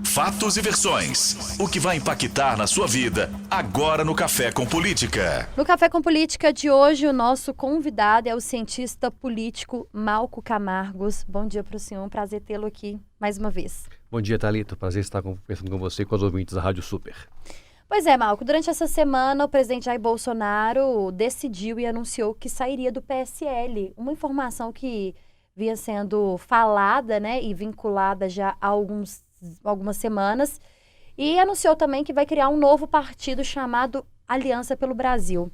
Fatos e versões. O que vai impactar na sua vida agora no Café com Política. No Café com Política de hoje, o nosso convidado é o cientista político Malco Camargos. Bom dia para o senhor, um prazer tê-lo aqui mais uma vez. Bom dia, Thalita. Prazer estar conversando com você e com os ouvintes da Rádio Super. Pois é, Malco, durante essa semana o presidente Jair Bolsonaro decidiu e anunciou que sairia do PSL. Uma informação que vinha sendo falada, né, e vinculada já há algumas semanas. E anunciou também que vai criar um novo partido chamado Aliança pelo Brasil.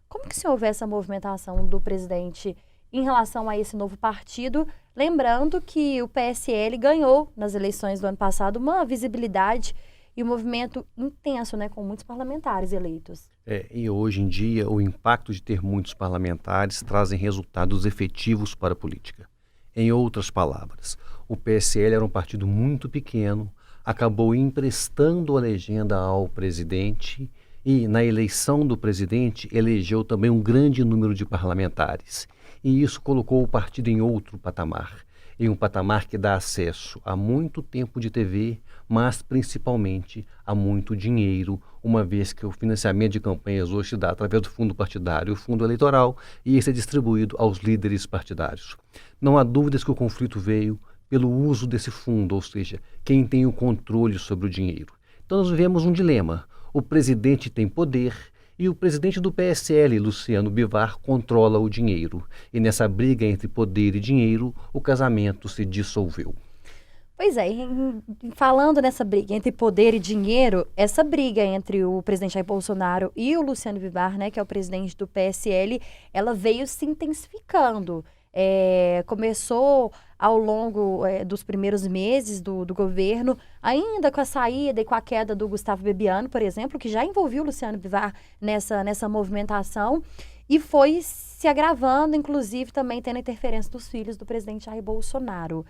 Como que o senhor vê essa movimentação do presidente em relação a esse novo partido? Lembrando que o PSL ganhou nas eleições do ano passado uma visibilidade e um movimento intenso, né, com muitos parlamentares eleitos. E hoje em dia, o impacto de ter muitos parlamentares trazem resultados efetivos para a política. Em outras palavras, o PSL era um partido muito pequeno, acabou emprestando a legenda ao presidente e, na eleição do presidente, elegeu também um grande número de parlamentares. E isso colocou o partido em outro patamar. Em um patamar que dá acesso a muito tempo de TV, mas principalmente a muito dinheiro, uma vez que o financiamento de campanhas hoje se dá através do fundo partidário, o fundo eleitoral, e esse é distribuído aos líderes partidários. Não há dúvidas que o conflito veio pelo uso desse fundo, ou seja, quem tem o controle sobre o dinheiro. Então nós vivemos um dilema. O presidente tem poder e o presidente do PSL, Luciano Bivar, controla o dinheiro. E nessa briga entre poder e dinheiro, o casamento se dissolveu. Pois é, falando nessa briga entre poder e dinheiro, essa briga entre o presidente Jair Bolsonaro e o Luciano Bivar, né, que é o presidente do PSL, ela veio se intensificando. Começou ao longo dos primeiros meses do governo, ainda com a saída e com a queda do Gustavo Bebiano, por exemplo, que já envolveu o Luciano Bivar nessa movimentação, e foi se agravando, inclusive também tendo a interferência dos filhos do presidente Jair Bolsonaro.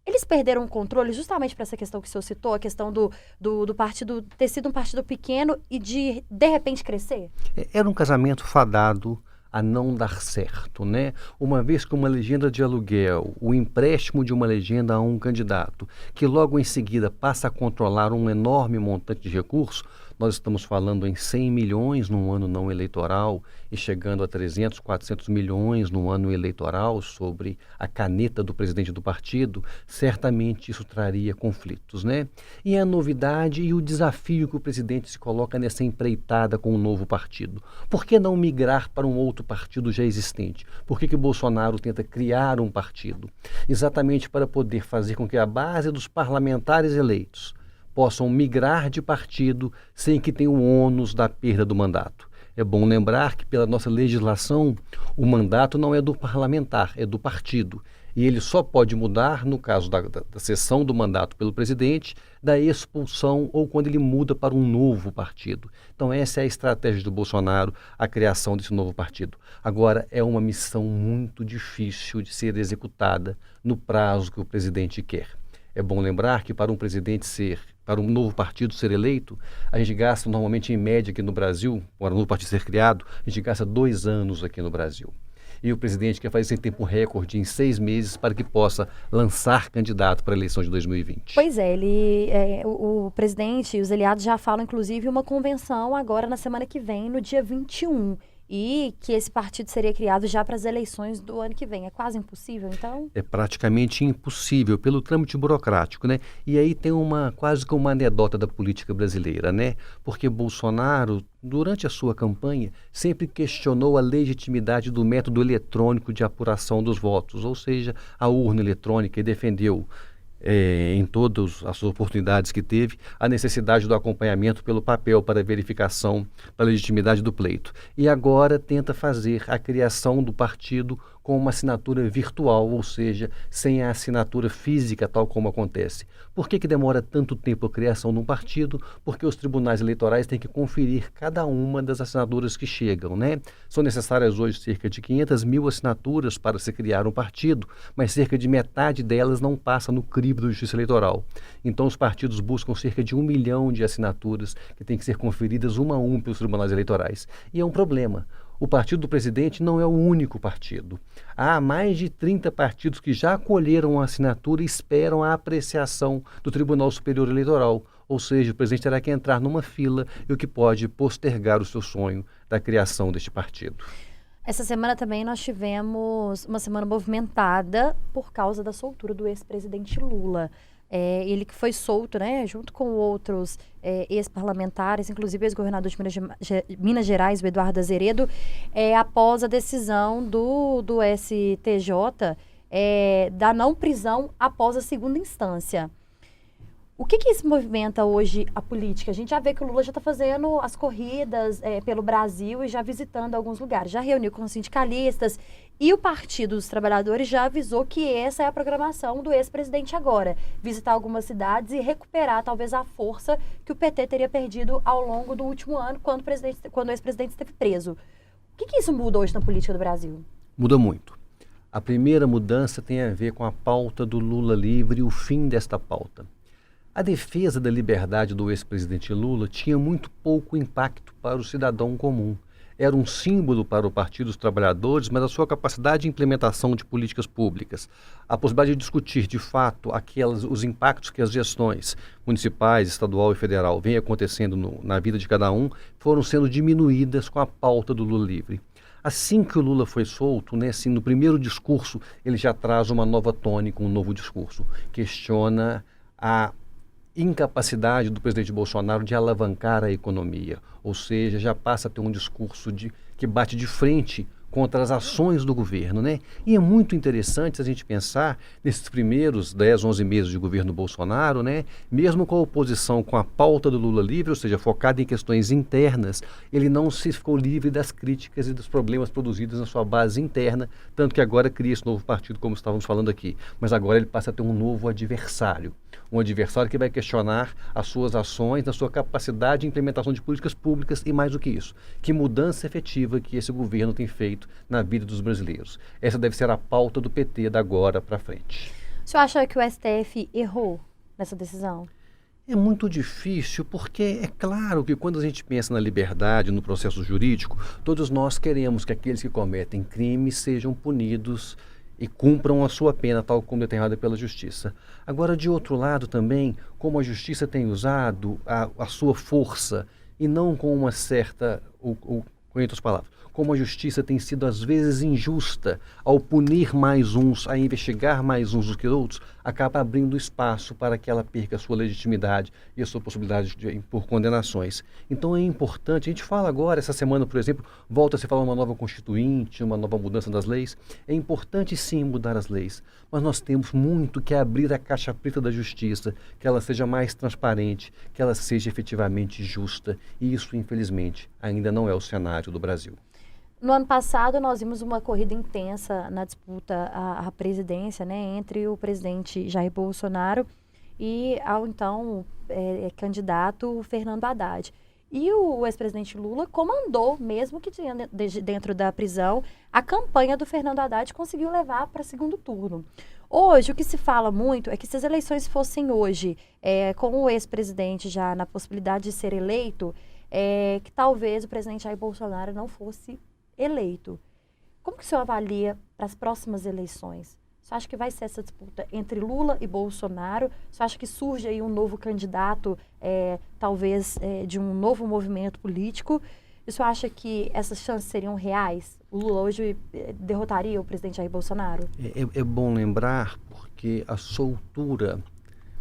Eles perderam o controle justamente para essa questão que o senhor citou, a questão do partido ter sido um partido pequeno e de repente crescer? Era um casamento fadado a não dar certo, né? Uma vez que uma legenda de aluguel, o empréstimo de uma legenda a um candidato, que logo em seguida passa a controlar um enorme montante de recursos, nós estamos falando em 100 milhões num ano não eleitoral e chegando a 300, 400 milhões no ano eleitoral sobre a caneta do presidente do partido, certamente isso traria conflitos, né? E a novidade e o desafio que o presidente se coloca nessa empreitada com um novo partido. Por que não migrar para um outro partido já existente? Por que Bolsonaro tenta criar um partido? Exatamente para poder fazer com que a base dos parlamentares eleitos possam migrar de partido sem que tenham o ônus da perda do mandato. É bom lembrar que, pela nossa legislação, o mandato não é do parlamentar, é do partido. E ele só pode mudar no caso da cessão do mandato pelo presidente, da expulsão ou quando ele muda para um novo partido. Então essa é a estratégia do Bolsonaro, a criação desse novo partido. Agora, é uma missão muito difícil de ser executada no prazo que o presidente quer. É bom lembrar que para um novo partido ser eleito, a gente gasta normalmente em média aqui no Brasil, para um novo partido ser criado, a gente gasta 2 anos aqui no Brasil. E o presidente quer fazer esse tempo recorde em 6 meses para que possa lançar candidato para a eleição de 2020. Pois é, o presidente e os aliados já falam, inclusive, uma convenção agora na semana que vem, no dia 21. E que esse partido seria criado já para as eleições do ano que vem. É quase impossível, então? É praticamente impossível pelo trâmite burocrático, né? E aí tem quase que uma anedota da política brasileira, né? Porque Bolsonaro, durante a sua campanha, sempre questionou a legitimidade do método eletrônico de apuração dos votos, ou seja, a urna eletrônica, e defendeu em todas as oportunidades que teve, a necessidade do acompanhamento pelo papel para verificação da legitimidade do pleito. E agora tenta fazer a criação do partido com uma assinatura virtual, ou seja, sem a assinatura física, tal como acontece. Por que demora tanto tempo a criação de um partido? Porque os tribunais eleitorais têm que conferir cada uma das assinaturas que chegam, né? São necessárias hoje cerca de 500 mil assinaturas para se criar um partido, mas cerca de metade delas não passa no crivo da Justiça Eleitoral. Então os partidos buscam cerca de 1 milhão de assinaturas que têm que ser conferidas uma a uma pelos tribunais eleitorais. E é um problema. o partido do presidente não é o único partido. Há mais de 30 partidos que já acolheram a assinatura e esperam a apreciação do Tribunal Superior Eleitoral. Ou seja, o presidente terá que entrar numa fila, e o que pode postergar o seu sonho da criação deste partido. Essa semana também nós tivemos uma semana movimentada por causa da soltura do ex-presidente Lula. Ele que foi solto, né, junto com outros ex-parlamentares, inclusive ex-governador de Minas Gerais, o Eduardo Azeredo, após a decisão do STJ da não prisão após a segunda instância. O que isso movimenta hoje a política? A gente já vê que o Lula já está fazendo as corridas pelo Brasil e já visitando alguns lugares. Já reuniu com os sindicalistas e o Partido dos Trabalhadores já avisou que essa é a programação do ex-presidente agora. Visitar algumas cidades e recuperar talvez a força que o PT teria perdido ao longo do último ano quando o ex-presidente esteve preso. O que isso muda hoje na política do Brasil? Muda muito. A primeira mudança tem a ver com a pauta do Lula livre e o fim desta pauta. A defesa da liberdade do ex-presidente Lula tinha muito pouco impacto para o cidadão comum. Era um símbolo para o Partido dos Trabalhadores, mas a sua capacidade de implementação de políticas públicas, a possibilidade de discutir, de fato, os impactos que as gestões municipais, estadual e federal vêm acontecendo na vida de cada um, foram sendo diminuídas com a pauta do Lula livre. Assim que o Lula foi solto, né, assim, no primeiro discurso, ele já traz uma nova tônica, um novo discurso. Questiona a incapacidade do presidente Bolsonaro de alavancar a economia, ou seja, já passa a ter um discurso que bate de frente contra as ações do governo, né? E é muito interessante a gente pensar nesses primeiros 10, 11 meses de governo Bolsonaro, né? Mesmo com a oposição com a pauta do Lula livre, ou seja, focada em questões internas, ele não se ficou livre das críticas e dos problemas produzidos na sua base interna, tanto que agora cria esse novo partido, como estávamos falando aqui. Mas agora ele passa a ter um novo adversário. Um adversário que vai questionar as suas ações, a sua capacidade de implementação de políticas públicas e, mais do que isso, que mudança efetiva que esse governo tem feito na vida dos brasileiros. Essa deve ser a pauta do PT da agora para frente. O senhor acha que o STF errou nessa decisão? É muito difícil, porque é claro que quando a gente pensa na liberdade, no processo jurídico, todos nós queremos que aqueles que cometem crimes sejam punidos e cumpram a sua pena, tal como determinada pela justiça. Agora, de outro lado também, como a justiça tem usado a sua força, e não com uma certa, com outras palavras, como a justiça tem sido às vezes injusta ao punir mais uns, a investigar mais uns do que outros, acaba abrindo espaço para que ela perca a sua legitimidade e a sua possibilidade de impor condenações. Então é importante, a gente fala agora, essa semana, por exemplo, volta a se falar uma nova constituinte, uma nova mudança das leis. É importante sim mudar as leis, mas nós temos muito que abrir a caixa preta da justiça, que ela seja mais transparente, que ela seja efetivamente justa, e isso, infelizmente, ainda não é o cenário do Brasil. No ano passado, nós vimos uma corrida intensa na disputa à presidência, né, entre o presidente Jair Bolsonaro e ao então candidato Fernando Haddad. E o ex-presidente Lula comandou, mesmo que dentro da prisão, a campanha do Fernando Haddad conseguiu levar para segundo turno. Hoje, o que se fala muito é que se as eleições fossem hoje, com o ex-presidente já na possibilidade de ser eleito, que talvez o presidente Jair Bolsonaro não fosse eleito. Como que o senhor avalia para as próximas eleições? Você acha que vai ser essa disputa entre Lula e Bolsonaro? Você acha que surge aí um novo candidato, talvez de um novo movimento político? E você acha que essas chances seriam reais? O Lula hoje derrotaria o presidente Jair Bolsonaro? É bom lembrar, porque a soltura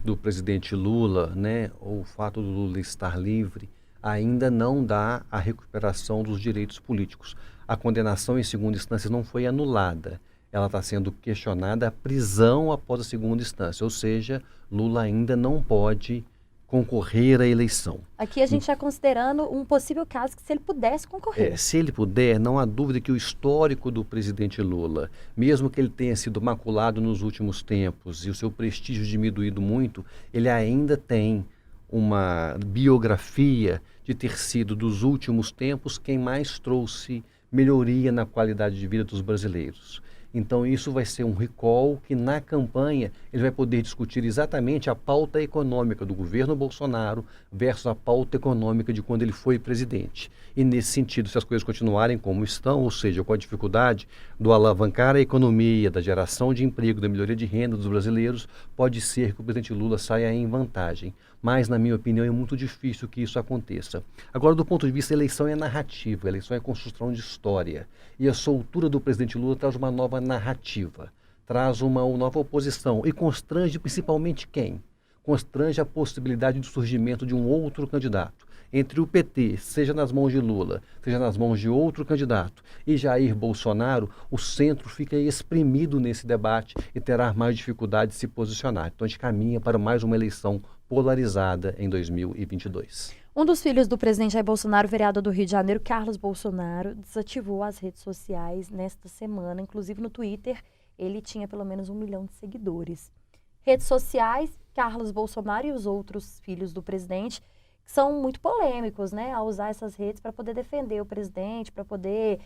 do presidente Lula, né, ou o fato do Lula estar livre, ainda não dá a recuperação dos direitos políticos. A condenação em segunda instância não foi anulada. Ela está sendo questionada a prisão após a segunda instância. Ou seja, Lula ainda não pode concorrer à eleição. Aqui a gente está considerando um possível caso que se ele pudesse concorrer. Se ele puder, não há dúvida que o histórico do presidente Lula, mesmo que ele tenha sido maculado nos últimos tempos e o seu prestígio diminuído muito, ele ainda tem uma biografia de ter sido, dos últimos tempos, quem mais trouxe melhoria na qualidade de vida dos brasileiros. Então isso vai ser um recall que na campanha ele vai poder discutir exatamente a pauta econômica do governo Bolsonaro versus a pauta econômica de quando ele foi presidente. E nesse sentido, se as coisas continuarem como estão, ou seja, com a dificuldade do alavancar a economia, da geração de emprego, da melhoria de renda dos brasileiros, pode ser que o presidente Lula saia em vantagem. Mas, na minha opinião, é muito difícil que isso aconteça. Agora, do ponto de vista, a eleição é narrativa, a eleição é construção de história. E a soltura do presidente Lula traz uma nova narrativa, traz uma nova oposição e constrange principalmente quem? Constrange a possibilidade do surgimento de um outro candidato. Entre o PT, seja nas mãos de Lula, seja nas mãos de outro candidato, e Jair Bolsonaro, o centro fica exprimido nesse debate e terá mais dificuldade de se posicionar. Então a gente caminha para mais uma eleição polarizada em 2022. Um dos filhos do presidente Jair Bolsonaro, vereador do Rio de Janeiro, Carlos Bolsonaro, desativou as redes sociais nesta semana. Inclusive no Twitter, ele tinha pelo menos 1 milhão de seguidores. Redes sociais, Carlos Bolsonaro e os outros filhos do presidente são muito polêmicos, né, a usar essas redes para poder defender o presidente, para poder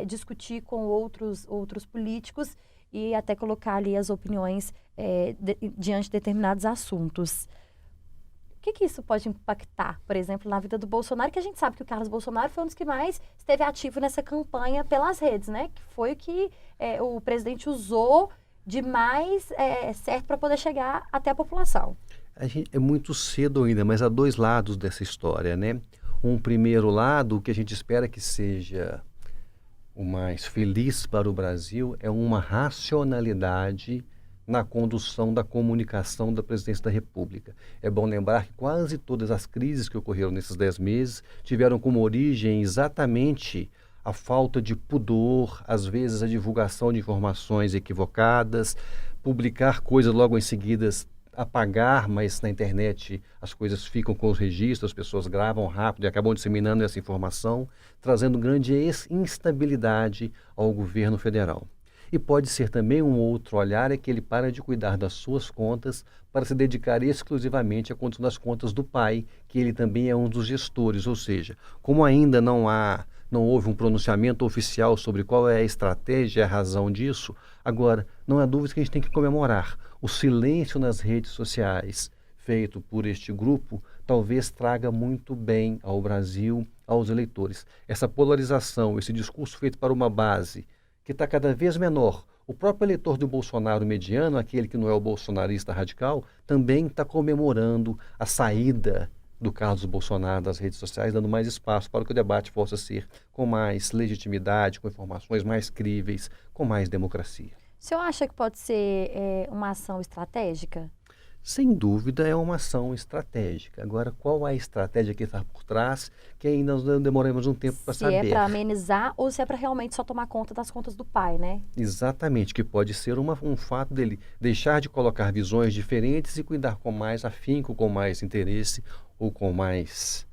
discutir com outros políticos e até colocar ali as opiniões diante de determinados assuntos. O que isso pode impactar, por exemplo, na vida do Bolsonaro? Que a gente sabe que o Carlos Bolsonaro foi um dos que mais esteve ativo nessa campanha pelas redes, né? Que foi o que o presidente usou de mais certo para poder chegar até a população. É muito cedo ainda, mas há dois lados dessa história, né? Um primeiro lado, o que a gente espera que seja o mais feliz para o Brasil, é uma racionalidade na condução da comunicação da presidência da República. É bom lembrar que quase todas as crises que ocorreram nesses 10 meses tiveram como origem exatamente a falta de pudor, às vezes a divulgação de informações equivocadas, publicar coisas logo em seguida, apagar, mas na internet as coisas ficam com os registros, as pessoas gravam rápido e acabam disseminando essa informação, trazendo grande instabilidade ao governo federal. E pode ser também um outro olhar, é que ele para de cuidar das suas contas para se dedicar exclusivamente à condução das contas do pai, que ele também é um dos gestores, ou seja, como ainda não houve um pronunciamento oficial sobre qual é a estratégia e a razão disso, agora, não há dúvida que a gente tem que comemorar. O silêncio nas redes sociais feito por este grupo talvez traga muito bem ao Brasil, aos eleitores. Essa polarização, esse discurso feito para uma base que está cada vez menor. O próprio eleitor do Bolsonaro mediano, aquele que não é o bolsonarista radical, também está comemorando a saída do Carlos Bolsonaro das redes sociais, dando mais espaço para que o debate possa ser com mais legitimidade, com informações mais críveis, com mais democracia. O senhor acha que pode ser uma ação estratégica? Sem dúvida é uma ação estratégica. Agora, qual a estratégia que está por trás, que ainda nós demoramos um tempo para saber. Se é para amenizar ou se é para realmente só tomar conta das contas do pai, né? Exatamente, que pode ser um fato dele deixar de colocar visões diferentes e cuidar com mais afinco, com mais interesse ou com mais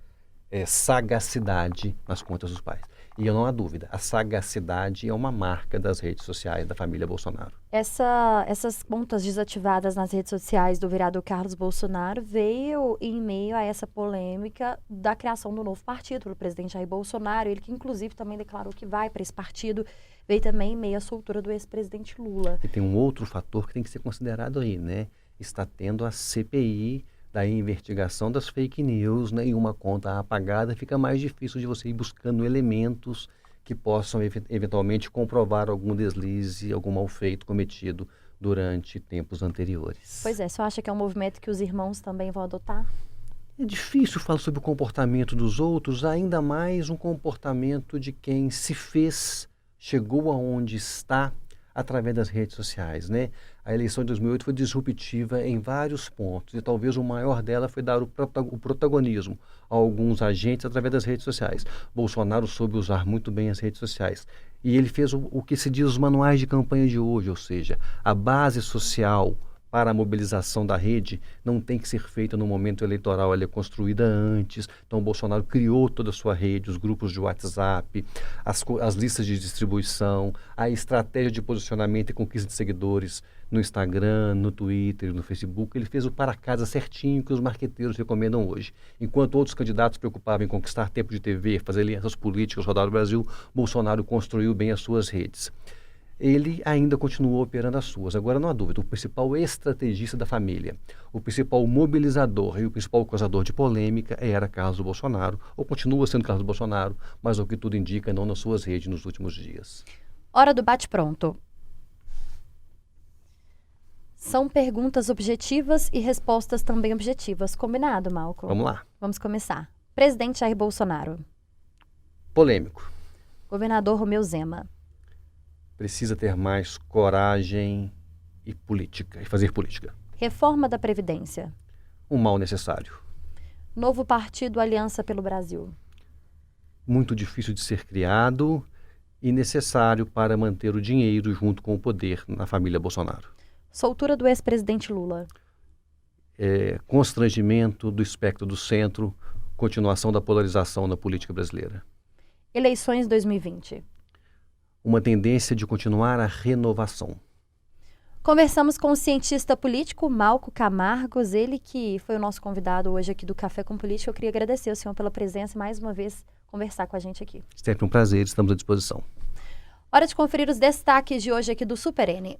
sagacidade nas contas dos pais. E eu não há dúvida, a sagacidade é uma marca das redes sociais da família Bolsonaro. Essas contas desativadas nas redes sociais do vereador Carlos Bolsonaro veio em meio a essa polêmica da criação do novo partido pelo presidente Jair Bolsonaro, ele que inclusive também declarou que vai para esse partido, veio também em meio à soltura do ex-presidente Lula. E tem um outro fator que tem que ser considerado aí, né? Está tendo a CPI da investigação das fake news, né? E uma conta apagada fica mais difícil de você ir buscando elementos que possam eventualmente comprovar algum deslize, algum mal feito cometido durante tempos anteriores. Pois é, você acha que é um movimento que os irmãos também vão adotar? É difícil falar sobre o comportamento dos outros, ainda mais um comportamento de quem se fez, chegou aonde está através das redes sociais, né? A eleição de 2008 foi disruptiva em vários pontos e talvez o maior dela foi dar o protagonismo a alguns agentes através das redes sociais. Bolsonaro soube usar muito bem as redes sociais e ele fez o que se diz os manuais de campanha de hoje, ou seja, a base social para a mobilização da rede não tem que ser feita no momento eleitoral, ela é construída antes. Então, o Bolsonaro criou toda a sua rede, os grupos de WhatsApp, as listas de distribuição, a estratégia de posicionamento e conquista de seguidores no Instagram, no Twitter, no Facebook. Ele fez o para-casa certinho que os marqueteiros recomendam hoje. Enquanto outros candidatos se preocupavam em conquistar tempo de TV, fazer alianças políticas, rodar o Brasil, Bolsonaro construiu bem as suas redes. ele ainda continuou operando as suas. Agora, não há dúvida, o principal estrategista da família, o principal mobilizador e o principal causador de polêmica era Carlos Bolsonaro, ou continua sendo Carlos Bolsonaro, mas ao que tudo indica, não nas suas redes nos últimos dias. Hora do bate-pronto. São perguntas objetivas e respostas também objetivas. Combinado, Malcolm? Vamos lá. Vamos começar. Presidente Jair Bolsonaro. Polêmico. Governador Romeu Zema. Precisa ter mais coragem e política, e fazer política. Reforma da Previdência. Um mal necessário. Novo partido Aliança pelo Brasil. Muito difícil de ser criado e necessário para manter o dinheiro junto com o poder na família Bolsonaro. Soltura do ex-presidente Lula. Constrangimento do espectro do centro, continuação da polarização na política brasileira. Eleições 2020. Uma tendência de continuar a renovação. Conversamos com o cientista político Malco Camargos, ele que foi o nosso convidado hoje aqui do Café com Política. Eu queria agradecer ao senhor pela presença e mais uma vez conversar com a gente aqui. Sempre um prazer, estamos à disposição. Hora de conferir os destaques de hoje aqui do Super N.